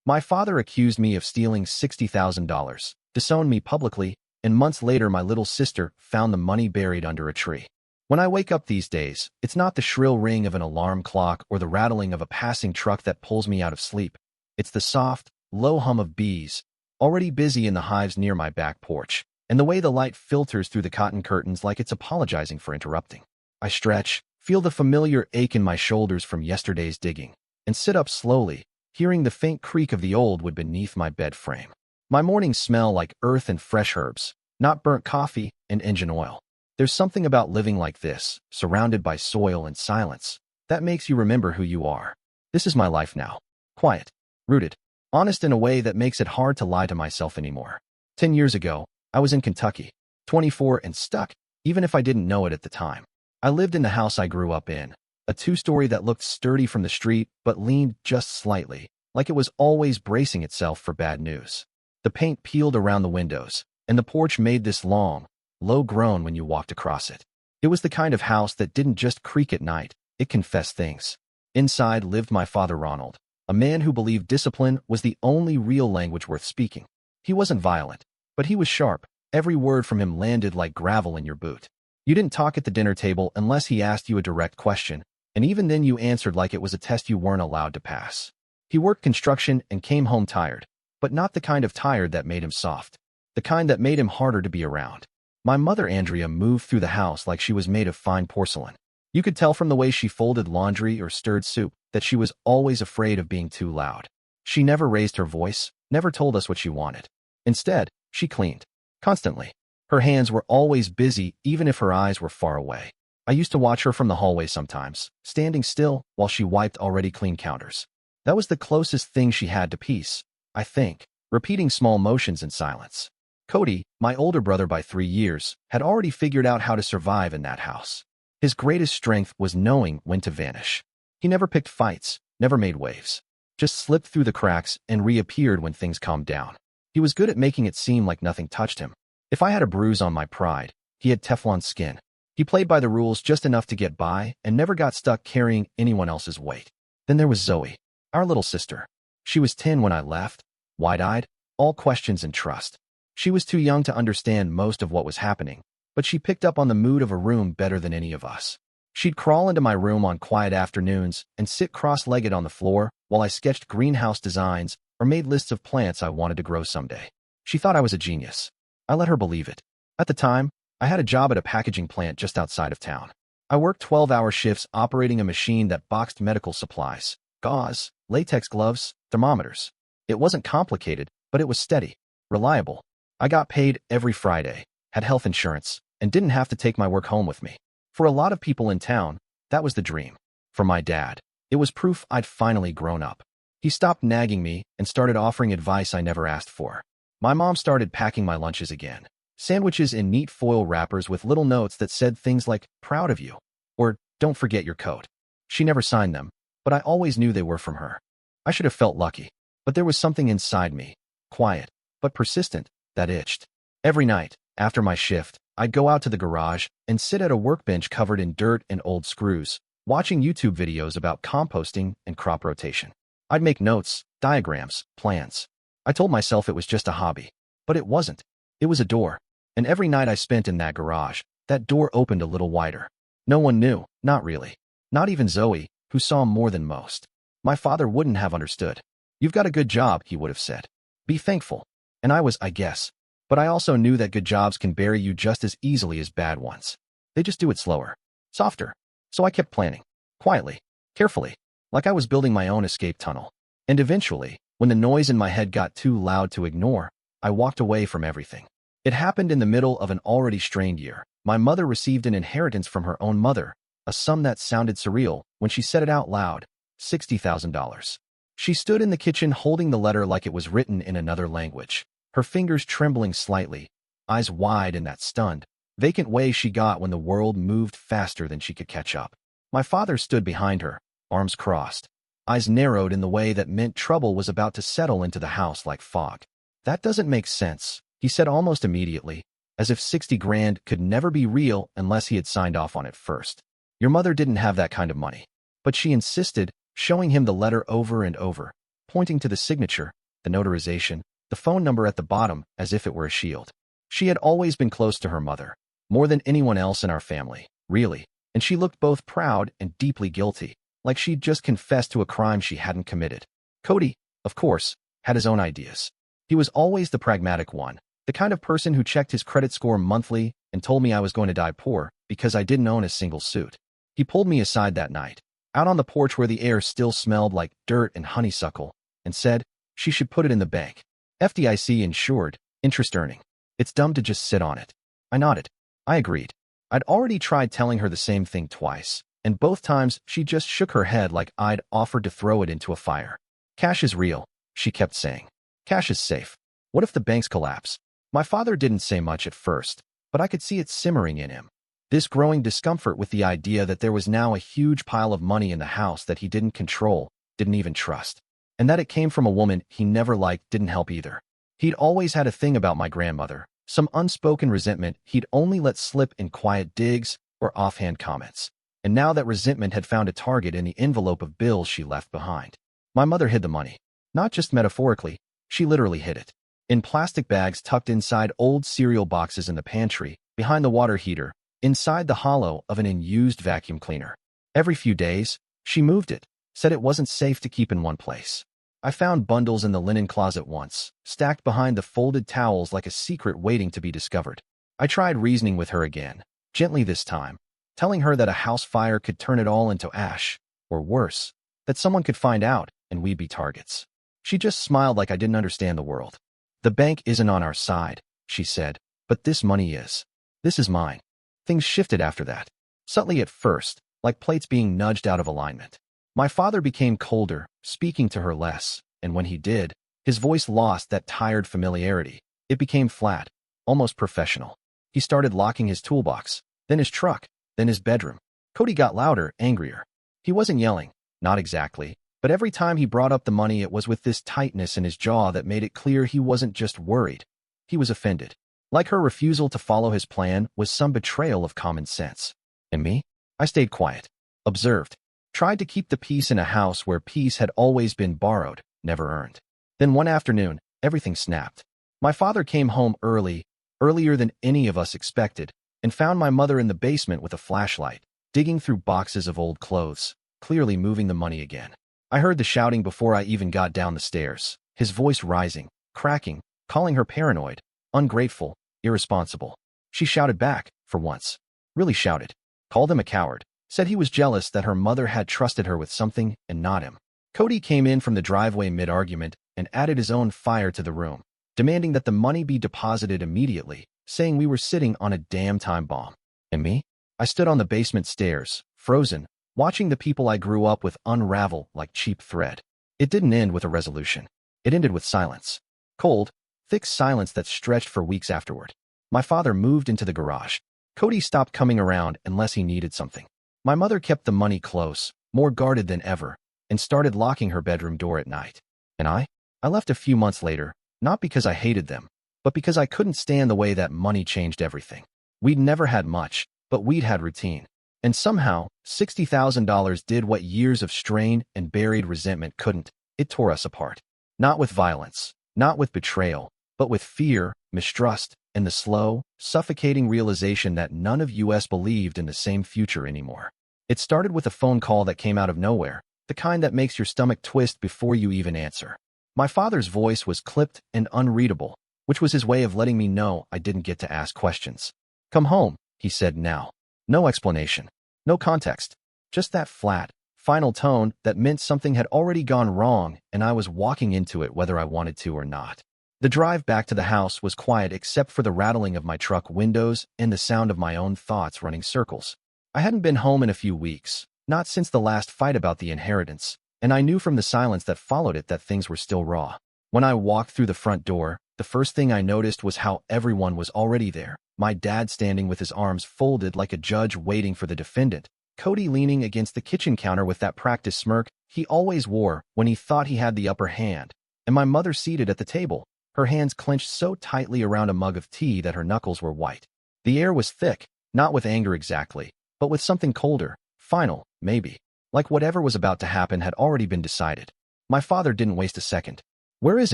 My father accused me of stealing $60,000, disowned me publicly, and months later my little sister found the money buried under a tree. When I wake up these days, it's not the shrill ring of an alarm clock or the rattling of a passing truck that pulls me out of sleep. It's the soft, low hum of bees, already busy in the hives near my back porch, and the way the light filters through the cotton curtains like it's apologizing for interrupting. I stretch, feel the familiar ache in my shoulders from yesterday's digging, and sit up slowly, hearing the faint creak of the old wood beneath my bed frame. My mornings smell like earth and fresh herbs, not burnt coffee and engine oil. There's something about living like this, surrounded by soil and silence, that makes you remember who you are. This is my life now. Quiet, rooted, honest in a way that makes it hard to lie to myself anymore. 10 years ago, I was in Kentucky, 24 and stuck, even if I didn't know it at the time. I lived in the house I grew up in, a two-story that looked sturdy from the street but leaned just slightly, like it was always bracing itself for bad news. The paint peeled around the windows, and the porch made this long, low groan when you walked across it. It was the kind of house that didn't just creak at night, it confessed things. Inside lived my father Ronald, a man who believed discipline was the only real language worth speaking. He wasn't violent, but he was sharp. Every word from him landed like gravel in your boot. You didn't talk at the dinner table unless he asked you a direct question, and even then you answered like it was a test you weren't allowed to pass. He worked construction and came home tired, but not the kind of tired that made him soft, the kind that made him harder to be around. My mother Andrea moved through the house like she was made of fine porcelain. You could tell from the way she folded laundry or stirred soup that she was always afraid of being too loud. She never raised her voice, never told us what she wanted. Instead, she cleaned. Constantly. Her hands were always busy even if her eyes were far away. I used to watch her from the hallway sometimes, standing still while she wiped already clean counters. That was the closest thing she had to peace, I think, repeating small motions in silence. Cody, my older brother by 3 years, had already figured out how to survive in that house. His greatest strength was knowing when to vanish. He never picked fights, never made waves, just slipped through the cracks and reappeared when things calmed down. He was good at making it seem like nothing touched him. If I had a bruise on my pride, he had Teflon skin. He played by the rules just enough to get by and never got stuck carrying anyone else's weight. Then there was Zoe, our little sister. She was 10 when I left, wide-eyed, all questions and trust. She was too young to understand most of what was happening, but she picked up on the mood of a room better than any of us. She'd crawl into my room on quiet afternoons and sit cross-legged on the floor while I sketched greenhouse designs or made lists of plants I wanted to grow someday. She thought I was a genius. I let her believe it. At the time, I had a job at a packaging plant just outside of town. I worked 12-hour shifts operating a machine that boxed medical supplies, gauze, latex gloves, thermometers. It wasn't complicated, but it was steady, reliable. I got paid every Friday, had health insurance, and didn't have to take my work home with me. For a lot of people in town, that was the dream. For my dad, it was proof I'd finally grown up. He stopped nagging me and started offering advice I never asked for. My mom started packing my lunches again. Sandwiches in neat foil wrappers with little notes that said things like, "Proud of you," or "Don't forget your coat." She never signed them, but I always knew they were from her. I should have felt lucky, but there was something inside me, quiet, but persistent, that itched. Every night, after my shift, I'd go out to the garage and sit at a workbench covered in dirt and old screws, watching YouTube videos about composting and crop rotation. I'd make notes, diagrams, plans. I told myself it was just a hobby, but it wasn't. It was a door, and every night I spent in that garage, that door opened a little wider. No one knew, not really. Not even Zoe, who saw more than most. My father wouldn't have understood. "You've got a good job," he would have said. "Be thankful." And I was, I guess. But I also knew that good jobs can bury you just as easily as bad ones. They just do it slower, softer. So I kept planning, quietly, carefully, like I was building my own escape tunnel. And eventually, when the noise in my head got too loud to ignore, I walked away from everything. It happened in the middle of an already strained year. My mother received an inheritance from her own mother, a sum that sounded surreal when she said it out loud, $60,000. She stood in the kitchen holding the letter like it was written in another language, her fingers trembling slightly, eyes wide in that stunned, vacant way she got when the world moved faster than she could catch up. My father stood behind her, arms crossed, eyes narrowed in the way that meant trouble was about to settle into the house like fog. "That doesn't make sense," he said almost immediately, as if 60 grand could never be real unless he had signed off on it first. "Your mother didn't have that kind of money." But she insisted, showing him the letter over and over. pointing to the signature, the notarization, the phone number at the bottom as if it were a shield. She had always been close to her mother, more than anyone else in our family, really, and she looked both proud and deeply guilty, like she'd just confessed to a crime she hadn't committed. Cody, of course, had his own ideas. He was always the pragmatic one, the kind of person who checked his credit score monthly and told me I was going to die poor because I didn't own a single suit. He pulled me aside that night, out on the porch where the air still smelled like dirt and honeysuckle, and said she should put it in the bank. FDIC insured, interest earning. It's dumb to just sit on it. I nodded. I agreed. I'd already tried telling her the same thing twice, and both times she just shook her head like I'd offered to throw it into a fire. Cash is real, she kept saying. Cash is safe. What if the banks collapse? My father didn't say much at first, but I could see it simmering in him. This growing discomfort with the idea that there was now a huge pile of money in the house that he didn't control, didn't even trust. And that it came from a woman he never liked didn't help either. He'd always had a thing about my grandmother, some unspoken resentment he'd only let slip in quiet digs or offhand comments. And now that resentment had found a target in the envelope of bills she left behind. My mother hid the money. Not just metaphorically, she literally hid it. In plastic bags tucked inside old cereal boxes in the pantry, behind the water heater, inside the hollow of an unused vacuum cleaner. Every few days, she moved it, said it wasn't safe to keep in one place. I found bundles in the linen closet once, stacked behind the folded towels like a secret waiting to be discovered. I tried reasoning with her again, gently this time, telling her that a house fire could turn it all into ash, or worse, that someone could find out and we'd be targets. She just smiled like I didn't understand the world. The bank isn't on our side, she said, but this money is. This is mine. Things shifted after that. Subtly at first, like plates being nudged out of alignment. My father became colder, speaking to her less, and when he did, his voice lost that tired familiarity. It became flat, almost professional. He started locking his toolbox, then his truck, then his bedroom. Cody got louder, angrier. He wasn't yelling, not exactly, but every time he brought up the money it was with this tightness in his jaw that made it clear he wasn't just worried. He was offended. Like her refusal to follow his plan was some betrayal of common sense. And me? I stayed quiet, observed, tried to keep the peace in a house where peace had always been borrowed, never earned. Then one afternoon, everything snapped. My father came home early, earlier than any of us expected, and found my mother in the basement with a flashlight, digging through boxes of old clothes, clearly moving the money again. I heard the shouting before I even got down the stairs, his voice rising, cracking, calling her paranoid, ungrateful, irresponsible. She shouted back, for once. Really shouted. Called him a coward. Said he was jealous that her mother had trusted her with something and not him. Cody came in from the driveway mid-argument and added his own fire to the room, demanding that the money be deposited immediately, saying we were sitting on a damn time bomb. And me? I stood on the basement stairs, frozen, watching the people I grew up with unravel like cheap thread. It didn't end with a resolution. It ended with silence. Cold, thick silence that stretched for weeks afterward. My father moved into the garage. Cody stopped coming around unless he needed something. My mother kept the money close, more guarded than ever, and started locking her bedroom door at night. And I left a few months later, not because I hated them, but because I couldn't stand the way that money changed everything. We'd never had much, but we'd had routine. And somehow, $60,000 did what years of strain and buried resentment couldn't. It tore us apart. Not with violence, not with betrayal, but with fear, mistrust, and the slow, suffocating realization that none of us believed in the same future anymore. It started with a phone call that came out of nowhere, the kind that makes your stomach twist before you even answer. My father's voice was clipped and unreadable, which was his way of letting me know I didn't get to ask questions. Come home, he said now. No explanation. No context. Just that flat, final tone that meant something had already gone wrong and I was walking into it whether I wanted to or not. The drive back to the house was quiet except for the rattling of my truck windows and the sound of my own thoughts running circles. I hadn't been home in a few weeks, not since the last fight about the inheritance, and I knew from the silence that followed it that things were still raw. When I walked through the front door, the first thing I noticed was how everyone was already there. My dad standing with his arms folded like a judge waiting for the defendant, Cody leaning against the kitchen counter with that practiced smirk he always wore when he thought he had the upper hand, and my mother seated at the table, her hands clenched so tightly around a mug of tea that her knuckles were white. The air was thick, not with anger exactly, but with something colder, final, maybe, like whatever was about to happen had already been decided. My father didn't waste a second. "Where is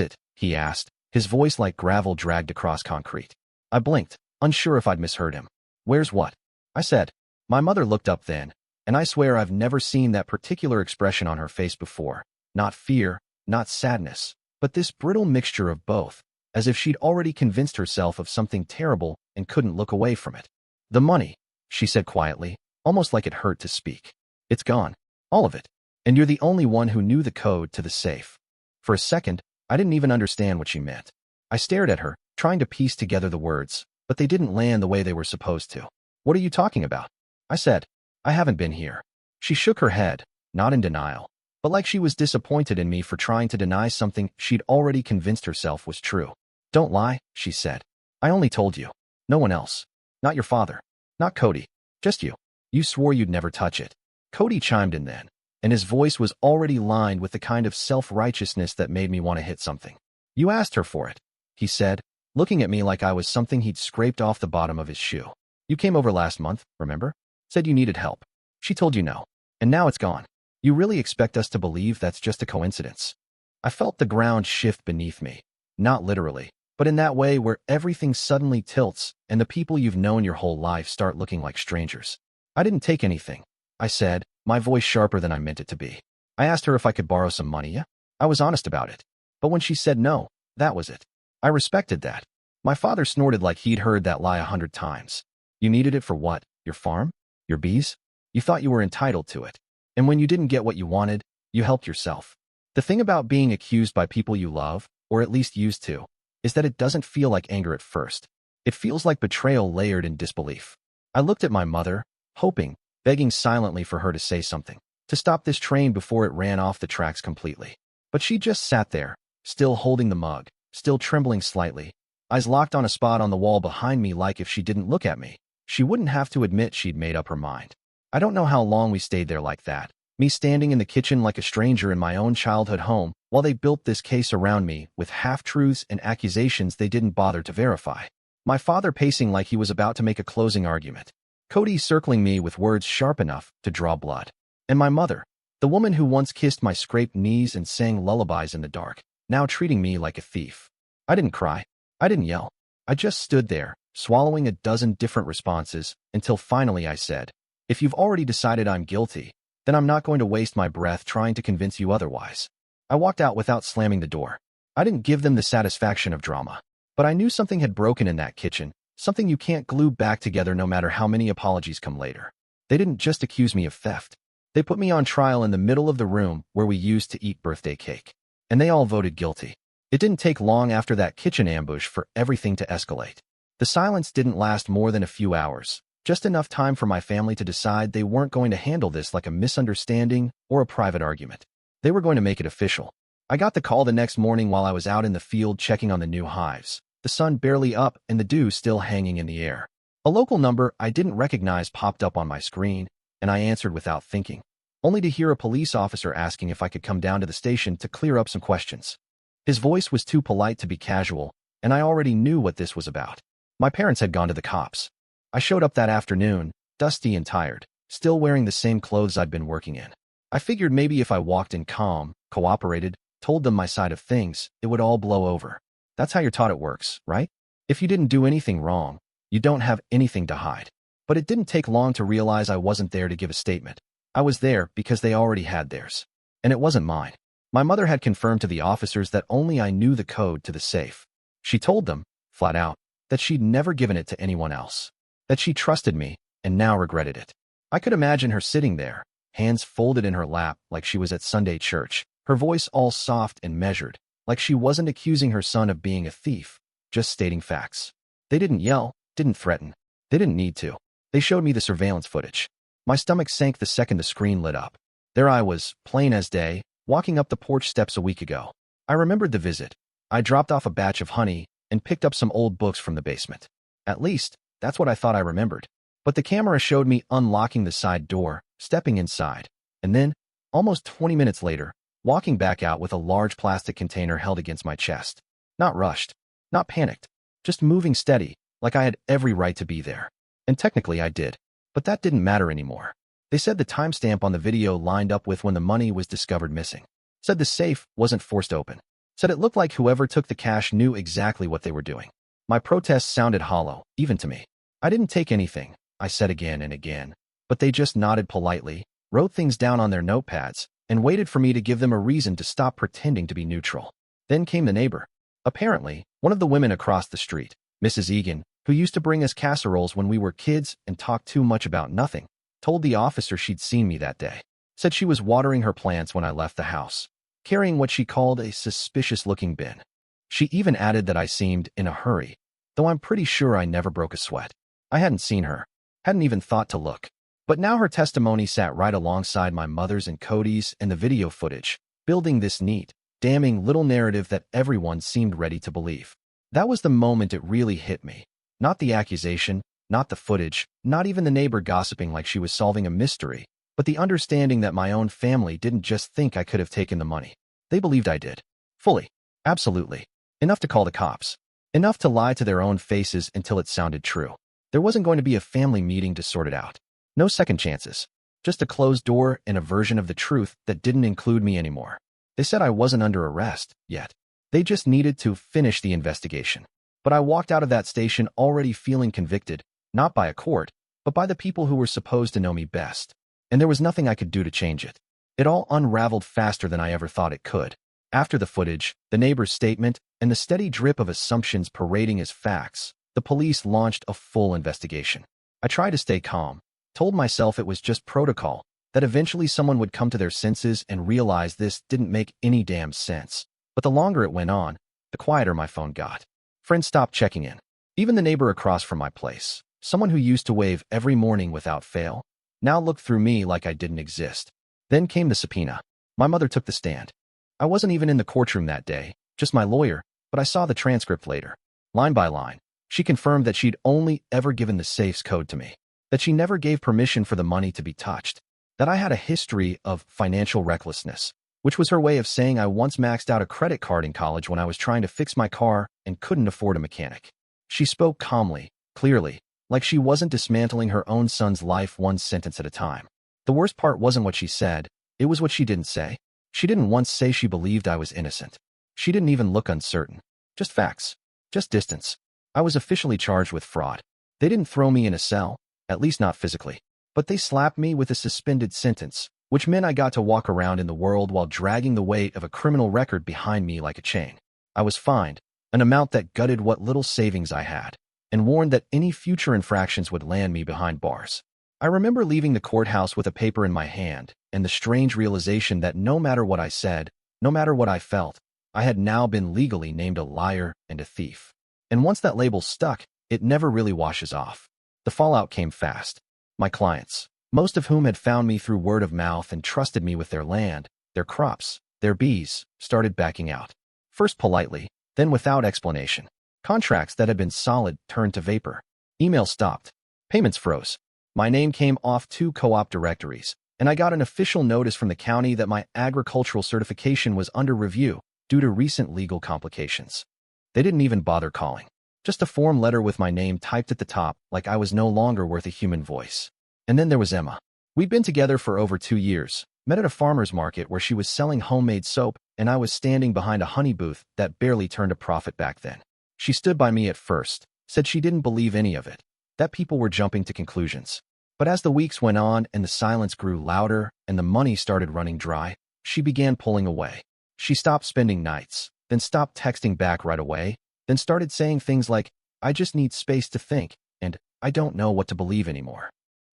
it?" he asked, his voice like gravel dragged across concrete. I blinked, unsure if I'd misheard him. "Where's what?" I said. My mother looked up then, and I swear I've never seen that particular expression on her face before. Not fear, not sadness, but this brittle mixture of both, as if she'd already convinced herself of something terrible and couldn't look away from it. "The money," she said quietly, almost like it hurt to speak. "It's gone. All of it. And you're the only one who knew the code to the safe." For a second, I didn't even understand what she meant. I stared at her, trying to piece together the words, but they didn't land the way they were supposed to. "What are you talking about?" I said. "I haven't been here." She shook her head, not in denial, but like she was disappointed in me for trying to deny something she'd already convinced herself was true. "Don't lie," she said. "I only told you. No one else. Not your father. Not Cody. Just you. You swore you'd never touch it." Cody chimed in then, and his voice was already lined with the kind of self-righteousness that made me want to hit something. "You asked her for it," he said, looking at me like I was something he'd scraped off the bottom of his shoe. "You came over last month, remember? Said you needed help. She told you no. And now it's gone. You really expect us to believe that's just a coincidence?" I felt the ground shift beneath me. Not literally, but in that way where everything suddenly tilts and the people you've known your whole life start looking like strangers. "I didn't take anything," I said, my voice sharper than I meant it to be. "I asked her if I could borrow some money, yeah? I was honest about it. But when she said no, that was it. I respected that." My father snorted like he'd heard that lie 100 times. "You needed it for what? Your farm? Your bees? You thought you were entitled to it. And when you didn't get what you wanted, you helped yourself." The thing about being accused by people you love, or at least used to, is that it doesn't feel like anger at first. It feels like betrayal layered in disbelief. I looked at my mother, hoping, begging silently for her to say something, to stop this train before it ran off the tracks completely. But she just sat there, still holding the mug, still trembling slightly, eyes locked on a spot on the wall behind me like if she didn't look at me, she wouldn't have to admit she'd made up her mind. I don't know how long we stayed there like that, me standing in the kitchen like a stranger in my own childhood home, while they built this case around me with half-truths and accusations they didn't bother to verify. My father pacing like he was about to make a closing argument. Cody circling me with words sharp enough to draw blood. And my mother, the woman who once kissed my scraped knees and sang lullabies in the dark, now treating me like a thief. I didn't cry. I didn't yell. I just stood there, swallowing a dozen different responses, until finally I said, "If you've already decided I'm guilty, then I'm not going to waste my breath trying to convince you otherwise." I walked out without slamming the door. I didn't give them the satisfaction of drama. But I knew something had broken in that kitchen, something you can't glue back together no matter how many apologies come later. They didn't just accuse me of theft. They put me on trial in the middle of the room where we used to eat birthday cake. And they all voted guilty. It didn't take long after that kitchen ambush for everything to escalate. The silence didn't last more than a few hours, just enough time for my family to decide they weren't going to handle this like a misunderstanding or a private argument. They were going to make it official. I got the call the next morning while I was out in the field checking on the new hives, the sun barely up and the dew still hanging in the air. A local number I didn't recognize popped up on my screen, and I answered without thinking, only to hear a police officer asking if I could come down to the station to clear up some questions. His voice was too polite to be casual, and I already knew what this was about. My parents had gone to the cops. I showed up that afternoon, dusty and tired, still wearing the same clothes I'd been working in. I figured maybe if I walked in calm, cooperated, told them my side of things, it would all blow over. That's how you're taught it works, right? If you didn't do anything wrong, you don't have anything to hide. But it didn't take long to realize I wasn't there to give a statement. I was there because they already had theirs. And it wasn't mine. My mother had confirmed to the officers that only I knew the code to the safe. She told them, flat out, that she'd never given it to anyone else. That she trusted me, and now regretted it. I could imagine her sitting there, hands folded in her lap like she was at Sunday church, her voice all soft and measured, like she wasn't accusing her son of being a thief, just stating facts. They didn't yell, didn't threaten. They didn't need to. They showed me the surveillance footage. My stomach sank the second the screen lit up. There I was, plain as day, walking up the porch steps a week ago. I remembered the visit. I dropped off a batch of honey and picked up some old books from the basement. At least, that's what I thought I remembered. But the camera showed me unlocking the side door, stepping inside, and then, almost 20 minutes later, walking back out with a large plastic container held against my chest. Not rushed, not panicked, just moving steady, like I had every right to be there. And technically I did. But that didn't matter anymore. They said the timestamp on the video lined up with when the money was discovered missing. Said the safe wasn't forced open. Said it looked like whoever took the cash knew exactly what they were doing. My protest sounded hollow, even to me. I didn't take anything, I said again and again, but they just nodded politely, wrote things down on their notepads, and waited for me to give them a reason to stop pretending to be neutral. Then came the neighbor. Apparently, one of the women across the street, Mrs. Egan, who used to bring us casseroles when we were kids and talk too much about nothing, told the officer she'd seen me that day. Said she was watering her plants when I left the house, carrying what she called a suspicious-looking bin. She even added that I seemed in a hurry, though I'm pretty sure I never broke a sweat. I hadn't seen her, hadn't even thought to look. But now her testimony sat right alongside my mother's and Cody's and the video footage, building this neat, damning little narrative that everyone seemed ready to believe. That was the moment it really hit me. Not the accusation, not the footage, not even the neighbor gossiping like she was solving a mystery, but the understanding that my own family didn't just think I could have taken the money. They believed I did. Fully. Absolutely. Enough to call the cops. Enough to lie to their own faces until it sounded true. There wasn't going to be a family meeting to sort it out. No second chances. Just a closed door and a version of the truth that didn't include me anymore. They said I wasn't under arrest yet. They just needed to finish the investigation. But I walked out of that station already feeling convicted, not by a court, but by the people who were supposed to know me best. And there was nothing I could do to change it. It all unraveled faster than I ever thought it could. After the footage, the neighbor's statement, and the steady drip of assumptions parading as facts, the police launched a full investigation. I tried to stay calm, told myself it was just protocol, that eventually someone would come to their senses and realize this didn't make any damn sense. But the longer it went on, the quieter my phone got. Friends stopped checking in. Even the neighbor across from my place, someone who used to wave every morning without fail, now looked through me like I didn't exist. Then came the subpoena. My mother took the stand. I wasn't even in the courtroom that day, just my lawyer, but I saw the transcript later. Line by line, she confirmed that she'd only ever given the safe's code to me, that she never gave permission for the money to be touched, that I had a history of financial recklessness, which was her way of saying I once maxed out a credit card in college when I was trying to fix my car and couldn't afford a mechanic. She spoke calmly, clearly, like she wasn't dismantling her own son's life one sentence at a time. The worst part wasn't what she said, it was what she didn't say. She didn't once say she believed I was innocent. She didn't even look uncertain. Just facts. Just distance. I was officially charged with fraud. They didn't throw me in a cell, at least not physically, but they slapped me with a suspended sentence, which meant I got to walk around in the world while dragging the weight of a criminal record behind me like a chain. I was fined, an amount that gutted what little savings I had, and warned that any future infractions would land me behind bars. I remember leaving the courthouse with a paper in my hand, and the strange realization that no matter what I said, no matter what I felt, I had now been legally named a liar and a thief. And once that label stuck, it never really washes off. The fallout came fast. My clients, most of whom had found me through word of mouth and trusted me with their land, their crops, their bees, started backing out. First politely, then without explanation. Contracts that had been solid turned to vapor. Emails stopped. Payments froze. My name came off 2 co-op directories, and I got an official notice from the county that my agricultural certification was under review due to recent legal complications. They didn't even bother calling. Just a form letter with my name typed at the top like I was no longer worth a human voice. And then there was Emma. We'd been together for over 2 years, met at a farmer's market where she was selling homemade soap, and I was standing behind a honey booth that barely turned a profit back then. She stood by me at first, said she didn't believe any of it, that people were jumping to conclusions. But as the weeks went on and the silence grew louder and the money started running dry, she began pulling away. She stopped spending nights, then stopped texting back right away, then started saying things like, "I just need space to think," and "I don't know what to believe anymore."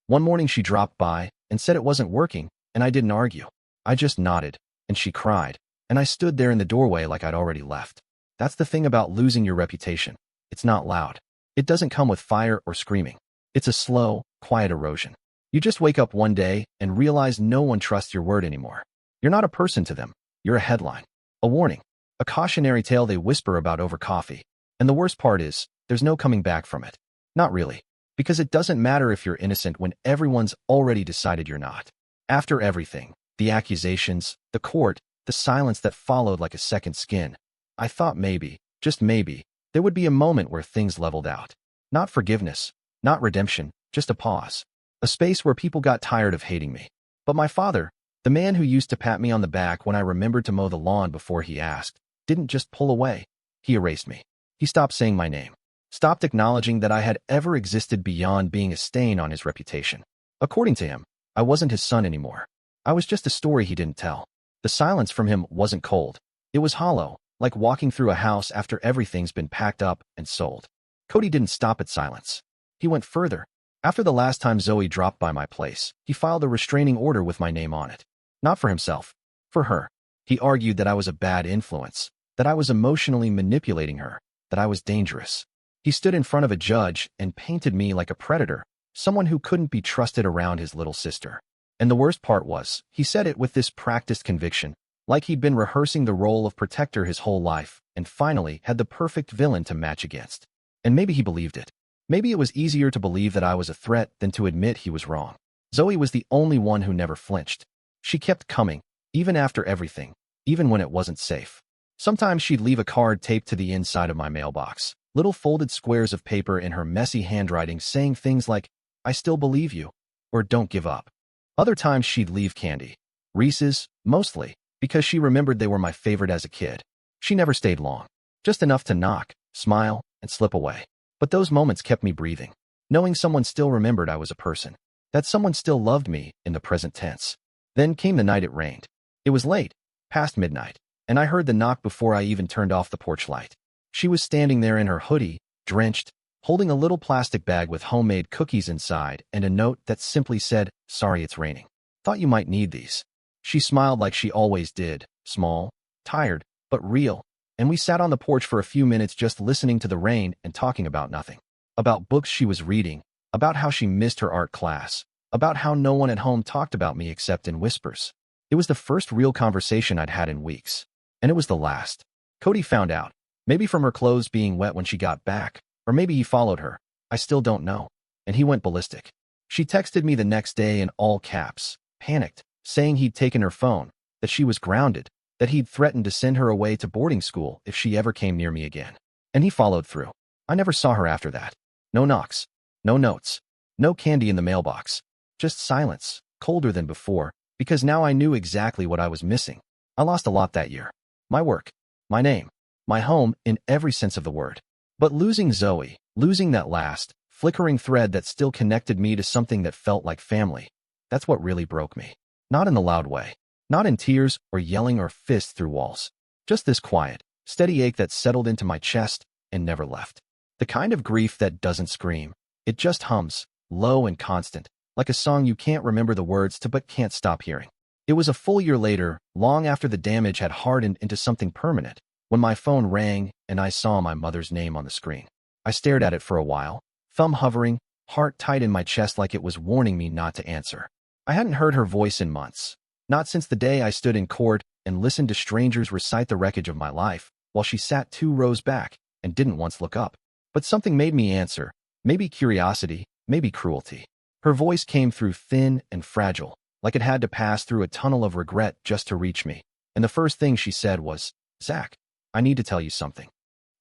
One morning she dropped by and said it wasn't working, and I didn't argue. I just nodded, and she cried, and I stood there in the doorway like I'd already left. That's the thing about losing your reputation. It's not loud. It doesn't come with fire or screaming. It's a slow, quiet erosion. You just wake up one day and realize no one trusts your word anymore. You're not a person to them. You're a headline, a warning, a cautionary tale they whisper about over coffee. And the worst part is, there's no coming back from it. Not really. Because it doesn't matter if you're innocent when everyone's already decided you're not. After everything, the accusations, the court, the silence that followed like a second skin, I thought maybe, just maybe, there would be a moment where things leveled out. Not forgiveness, not redemption, just a pause. A space where people got tired of hating me. But my father, The man who used to pat me on the back when I remembered to mow the lawn before he asked, didn't just pull away. He erased me. He stopped saying my name. Stopped acknowledging that I had ever existed beyond being a stain on his reputation. According to him, I wasn't his son anymore. I was just a story he didn't tell. The silence from him wasn't cold. It was hollow, like walking through a house after everything's been packed up and sold. Cody didn't stop at silence. He went further. After the last time Zoe dropped by my place, he filed a restraining order with my name on it. Not for himself, for her. He argued that I was a bad influence, that I was emotionally manipulating her, that I was dangerous. He stood in front of a judge and painted me like a predator, someone who couldn't be trusted around his little sister. And the worst part was, he said it with this practiced conviction, like he'd been rehearsing the role of protector his whole life, and finally had the perfect villain to match against. And maybe he believed it. Maybe it was easier to believe that I was a threat than to admit he was wrong. Zoe was the only one who never flinched. She kept coming, even after everything, even when it wasn't safe. Sometimes she'd leave a card taped to the inside of my mailbox, little folded squares of paper in her messy handwriting saying things like, I still believe you, or don't give up. Other times she'd leave candy. Reese's, mostly, because she remembered they were my favorite as a kid. She never stayed long, just enough to knock, smile, and slip away. But those moments kept me breathing, knowing someone still remembered I was a person, that someone still loved me in the present tense. Then came the night it rained. It was late, past midnight, and I heard the knock before I even turned off the porch light. She was standing there in her hoodie, drenched, holding a little plastic bag with homemade cookies inside and a note that simply said, sorry it's raining. Thought you might need these. She smiled like she always did, small, tired, but real, and we sat on the porch for a few minutes just listening to the rain and talking about nothing. About books she was reading, about how she missed her art class, about how no one at home talked about me except in whispers. It was the first real conversation I'd had in weeks, and it was the last. Cody found out, maybe from her clothes being wet when she got back, or maybe he followed her. I still don't know. And he went ballistic. She texted me the next day in all caps, panicked, saying he'd taken her phone, that she was grounded, that he'd threatened to send her away to boarding school if she ever came near me again. And he followed through. I never saw her after that. No knocks, no notes, no candy in the mailbox. Just silence, colder than before, because now I knew exactly what I was missing. I lost a lot that year. My work, my name, my home in every sense of the word. But losing Zoe, losing that last, flickering thread that still connected me to something that felt like family, that's what really broke me. Not in the loud way. Not in tears or yelling or fists through walls. Just this quiet, steady ache that settled into my chest and never left. The kind of grief that doesn't scream. It just hums, low and constant, like a song you can't remember the words to but can't stop hearing. It was a full year later, long after the damage had hardened into something permanent, when my phone rang and I saw my mother's name on the screen. I stared at it for a while, thumb hovering, heart tight in my chest like it was warning me not to answer. I hadn't heard her voice in months. Not since the day I stood in court and listened to strangers recite the wreckage of my life, while she sat 2 rows back and didn't once look up. But something made me answer, maybe curiosity, maybe cruelty. Her voice came through thin and fragile, like it had to pass through a tunnel of regret just to reach me. And the first thing she said was, Zach, I need to tell you something.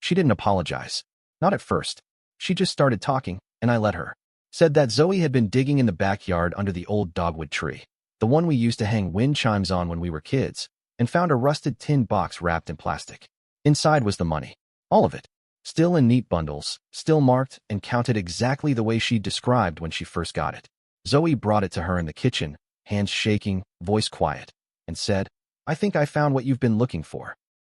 She didn't apologize. Not at first. She just started talking, and I let her. Said that Zoe had been digging in the backyard under the old dogwood tree, the one we used to hang wind chimes on when we were kids, and found a rusted tin box wrapped in plastic. Inside was the money. All of it. Still in neat bundles, still marked and counted exactly the way she'd described when she first got it. Zoe brought it to her in the kitchen, hands shaking, voice quiet, and said, I think I found what you've been looking for.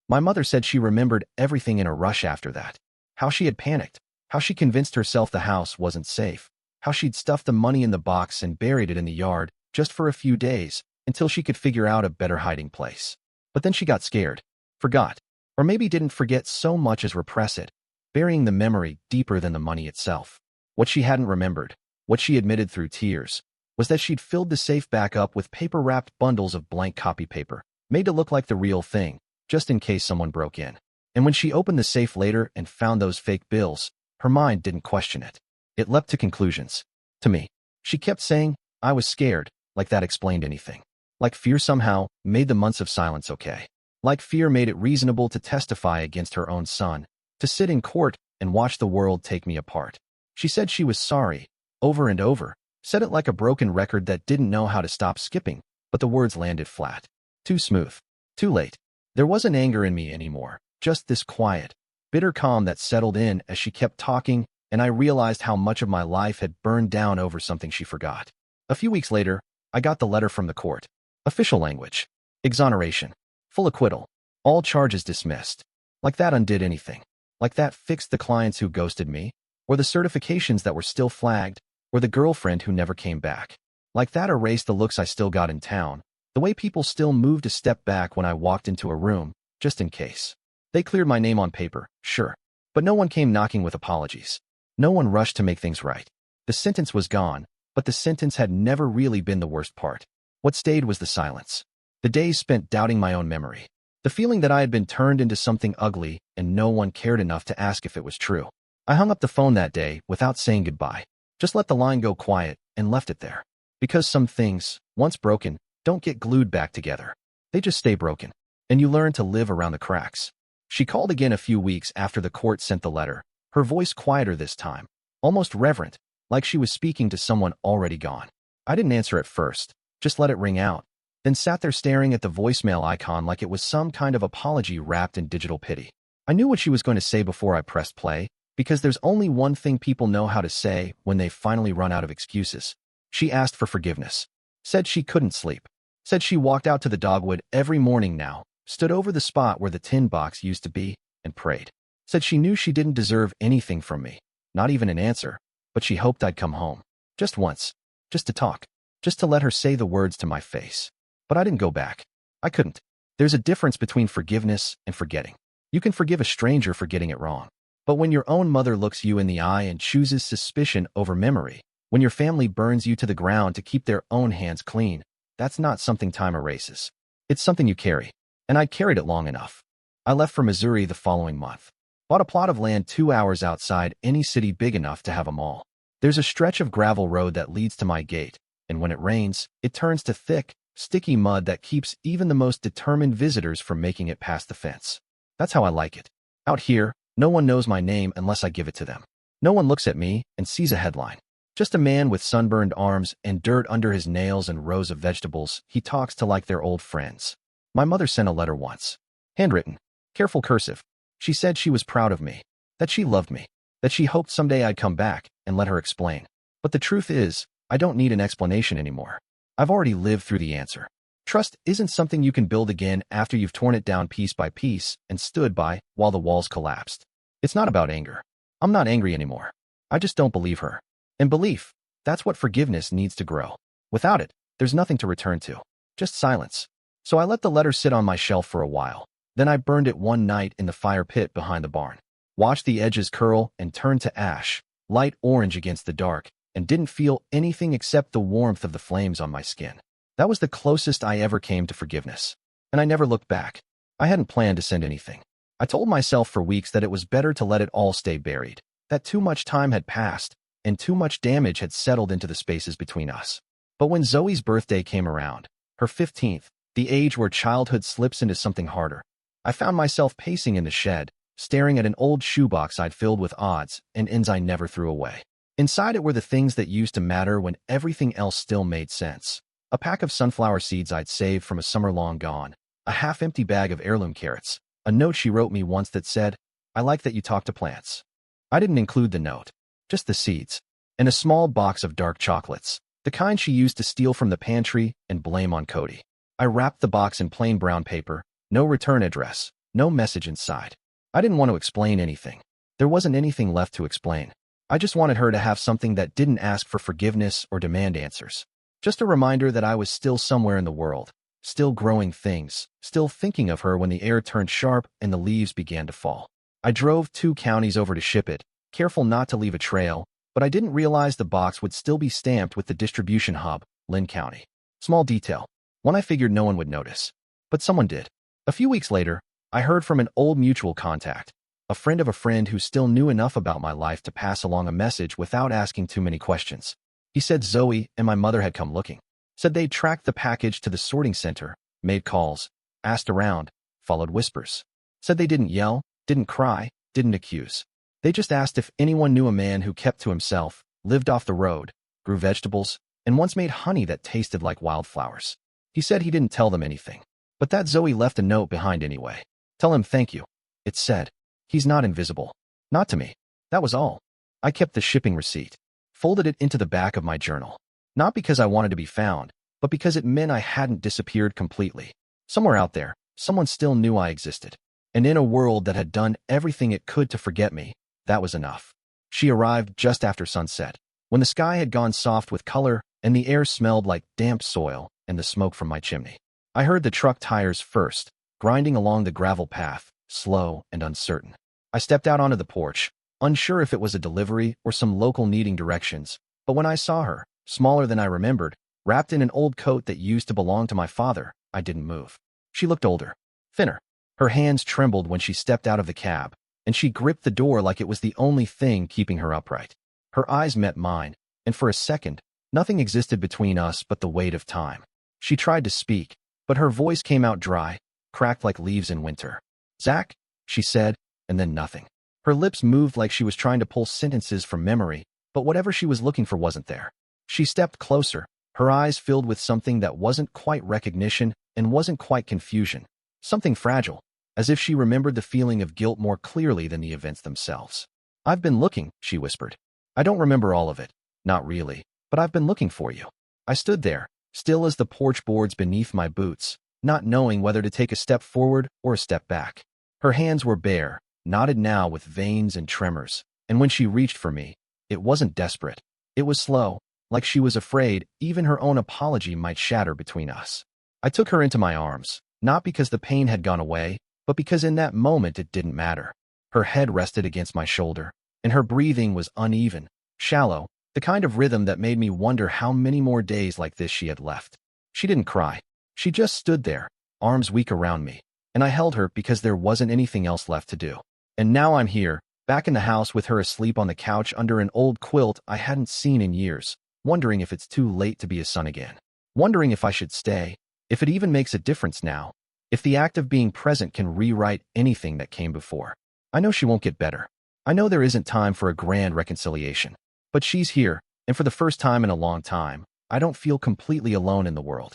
My mother said she remembered everything in a rush after that. How she had panicked, how she convinced herself the house wasn't safe, how she'd stuffed the money in the box and buried it in the yard, just for a few days, until she could figure out a better hiding place. But then she got scared, forgot, or maybe didn't forget so much as repress it, burying the memory deeper than the money itself. What she hadn't remembered, what she admitted through tears, was that she'd filled the safe back up with paper-wrapped bundles of blank copy paper, made to look like the real thing, just in case someone broke in. And when she opened the safe later and found those fake bills, her mind didn't question it. It leapt to conclusions. To me. She kept saying, I was scared, like that explained anything. Like fear somehow made the months of silence okay. Like fear made it reasonable to testify against her own son, to sit in court and watch the world take me apart. She said she was sorry, over and over, said it like a broken record that didn't know how to stop skipping, but the words landed flat. Too smooth. Too late. There wasn't anger in me anymore, just this quiet, bitter calm that settled in as she kept talking, and I realized how much of my life had burned down over something she forgot. A few weeks later, I got the letter from the court. Official language. Exoneration. Full acquittal. All charges dismissed. Like that undid anything. Like that fixed the clients who ghosted me, or the certifications that were still flagged, or the girlfriend who never came back. Like that erased the looks I still got in town, the way people still moved a step back when I walked into a room, just in case. They cleared my name on paper, sure, but no one came knocking with apologies. No one rushed to make things right. The sentence was gone, but the sentence had never really been the worst part. What stayed was the silence. The days spent doubting my own memory. The feeling that I had been turned into something ugly and no one cared enough to ask if it was true. I hung up the phone that day without saying goodbye. Just let the line go quiet and left it there. Because some things, once broken, don't get glued back together. They just stay broken. And you learn to live around the cracks. She called again a few weeks after the court sent the letter, her voice quieter this time, almost reverent, like she was speaking to someone already gone. I didn't answer at first, just let it ring out, then sat there staring at the voicemail icon like it was some kind of apology wrapped in digital pity. I knew what she was going to say before I pressed play, because there's only one thing people know how to say when they finally run out of excuses. She asked for forgiveness. Said she couldn't sleep. Said she walked out to the dogwood every morning now, stood over the spot where the tin box used to be, and prayed. Said she knew she didn't deserve anything from me, not even an answer, but she hoped I'd come home. Just once. Just to talk. Just to let her say the words to my face. But I didn't go back. I couldn't. There's a difference between forgiveness and forgetting. You can forgive a stranger for getting it wrong. But when your own mother looks you in the eye and chooses suspicion over memory, when your family burns you to the ground to keep their own hands clean, that's not something time erases. It's something you carry. And I carried it long enough. I left for Missouri the following month. Bought a plot of land 2 hours outside any city big enough to have a mall. There's a stretch of gravel road that leads to my gate, and when it rains, it turns to thick, sticky mud that keeps even the most determined visitors from making it past the fence. That's how I like it. Out here, no one knows my name unless I give it to them. No one looks at me and sees a headline. Just a man with sunburned arms and dirt under his nails and rows of vegetables he talks to like they're old friends. My mother sent a letter once. Handwritten. Careful cursive. She said she was proud of me. That she loved me. That she hoped someday I'd come back and let her explain. But the truth is, I don't need an explanation anymore. I've already lived through the answer. Trust isn't something you can build again after you've torn it down piece by piece and stood by while the walls collapsed. It's not about anger. I'm not angry anymore. I just don't believe her. And belief, that's what forgiveness needs to grow. Without it, there's nothing to return to. Just silence. So I let the letter sit on my shelf for a while. Then I burned it one night in the fire pit behind the barn. Watched the edges curl and turn to ash, light orange against the dark, and didn't feel anything except the warmth of the flames on my skin. That was the closest I ever came to forgiveness. And I never looked back. I hadn't planned to send anything. I told myself for weeks that it was better to let it all stay buried, that too much time had passed, and too much damage had settled into the spaces between us. But when Zoe's birthday came around, her 15th, the age where childhood slips into something harder, I found myself pacing in the shed, staring at an old shoebox I'd filled with odds and ends I never threw away. Inside it were the things that used to matter when everything else still made sense. A pack of sunflower seeds I'd saved from a summer long gone, a half-empty bag of heirloom carrots, a note she wrote me once that said, "I like that you talk to plants." I didn't include the note, just the seeds, and a small box of dark chocolates, the kind she used to steal from the pantry and blame on Cody. I wrapped the box in plain brown paper, no return address, no message inside. I didn't want to explain anything. There wasn't anything left to explain. I just wanted her to have something that didn't ask for forgiveness or demand answers. Just a reminder that I was still somewhere in the world, still growing things, still thinking of her when the air turned sharp and the leaves began to fall. I drove 2 counties over to ship it, careful not to leave a trail, but I didn't realize the box would still be stamped with the distribution hub, Lynn County. Small detail, one I figured no one would notice. But someone did. A few weeks later, I heard from an old mutual contact, a friend of a friend who still knew enough about my life to pass along a message without asking too many questions. He said Zoe and my mother had come looking. Said they'd tracked the package to the sorting center, made calls, asked around, followed whispers. Said they didn't yell, didn't cry, didn't accuse. They just asked if anyone knew a man who kept to himself, lived off the road, grew vegetables, and once made honey that tasted like wildflowers. He said he didn't tell them anything, but that Zoe left a note behind anyway. Tell him thank you. It said, he's not invisible. Not to me. That was all. I kept the shipping receipt, folded it into the back of my journal. Not because I wanted to be found, but because it meant I hadn't disappeared completely. Somewhere out there, someone still knew I existed. And in a world that had done everything it could to forget me, that was enough. She arrived just after sunset, when the sky had gone soft with color and the air smelled like damp soil and the smoke from my chimney. I heard the truck tires first, grinding along the gravel path, slow and uncertain. I stepped out onto the porch, unsure if it was a delivery or some local needing directions, but when I saw her, smaller than I remembered, wrapped in an old coat that used to belong to my father, I didn't move. She looked older, thinner. Her hands trembled when she stepped out of the cab, and she gripped the door like it was the only thing keeping her upright. Her eyes met mine, and for a second, nothing existed between us but the weight of time. She tried to speak, but her voice came out dry, cracked like leaves in winter. "Zach," she said, and then nothing. Her lips moved like she was trying to pull sentences from memory, but whatever she was looking for wasn't there. She stepped closer, her eyes filled with something that wasn't quite recognition and wasn't quite confusion. Something fragile, as if she remembered the feeling of guilt more clearly than the events themselves. "I've been looking," she whispered. "I don't remember all of it. Not really. But I've been looking for you." I stood there, still as the porch boards beneath my boots, not knowing whether to take a step forward or a step back. Her hands were bare, knotted now with veins and tremors, and when she reached for me, it wasn't desperate. It was slow, like she was afraid even her own apology might shatter between us. I took her into my arms, not because the pain had gone away, but because in that moment it didn't matter. Her head rested against my shoulder, and her breathing was uneven, shallow, the kind of rhythm that made me wonder how many more days like this she had left. She didn't cry. She just stood there, arms weak around me, and I held her because there wasn't anything else left to do. And now I'm here, back in the house with her asleep on the couch under an old quilt I hadn't seen in years, wondering if it's too late to be a son again. Wondering if I should stay, if it even makes a difference now, if the act of being present can rewrite anything that came before. I know she won't get better. I know there isn't time for a grand reconciliation. But she's here, and for the first time in a long time, I don't feel completely alone in the world.